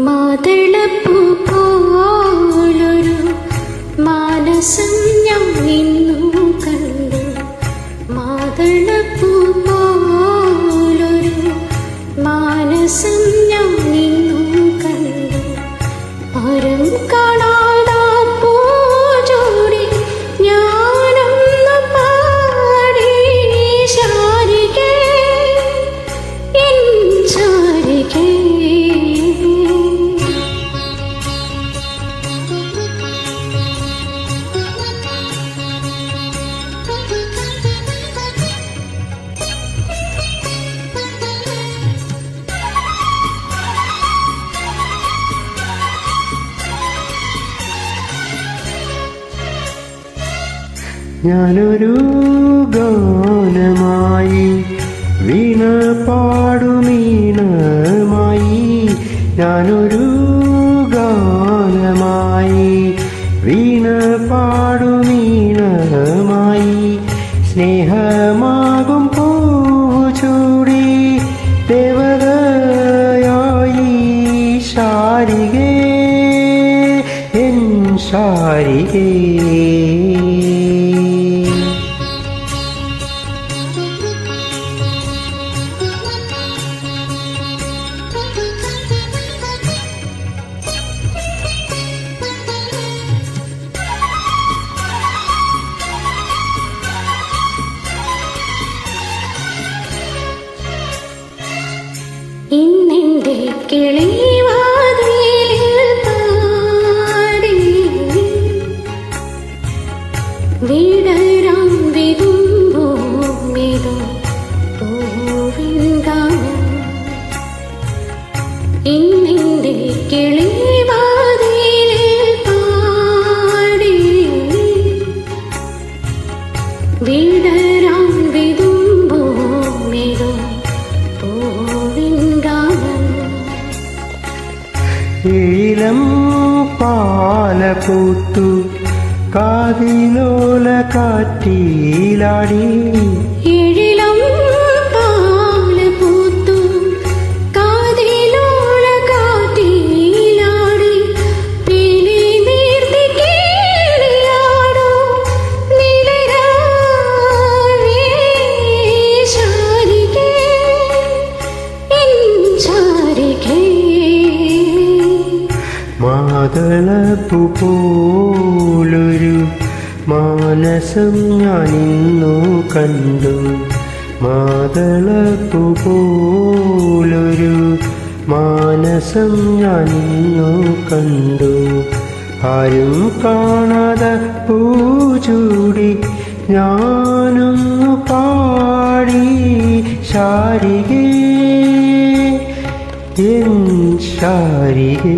മാതളപ്പൂ പോലൊരു മാനസം ഞാൻ നിന്നു കണ്ടു. മാതളപ്പൂ പോലൊരു മാനസം ഞാൻ നിന്നു കണ്ടു. ആരും കാണാതാ പൂജോടി ഞാനൊന്നു പാടി ശാരികേ എൻ ശാരികേ. ഞാനൊരു ഗാനമായി വീണ പാടുമീണമായി. ഞാനൊരു ഗാനമായി വീണ പാടുമീണമായി. സ്നേഹമാകും പൂച്ചൂടി ദേവതയായി ശാരികേ എൻ ശാരികേ. ഇന്നെന്റെ കിളിവാതിലിൽ പാടി വിടരാം വിതുമ്പൂമിതോ പൂവിൻ ഗാനം. ഇന്നെന്റെ കിളിവാതിലിൽ പാടി വിടരാം വിതുമ്പൂമിതോ ഇളം പാലപൂത്തു കാതിലോല കാറ്റിലാടി. ഇളം പാലപൂത്തു കാതിലോല കാറ്റിലാടി. പീലി നീർത്തി കേളിയാടോ നിലരാവേ ശാരികേ എൻ ശാരികേ. മാതളപ്പൂ പോലൊരു മാനസം ഞാനിന്നു കണ്ടു. മാതളപ്പൂ പോലൊരു മാനസം ഞാനിന്നു കണ്ടു. ആരും കാണാതെ പൂചൂടി ഞാനൊന്നു പാടി ശാരികേ എൻ ശാരികേ.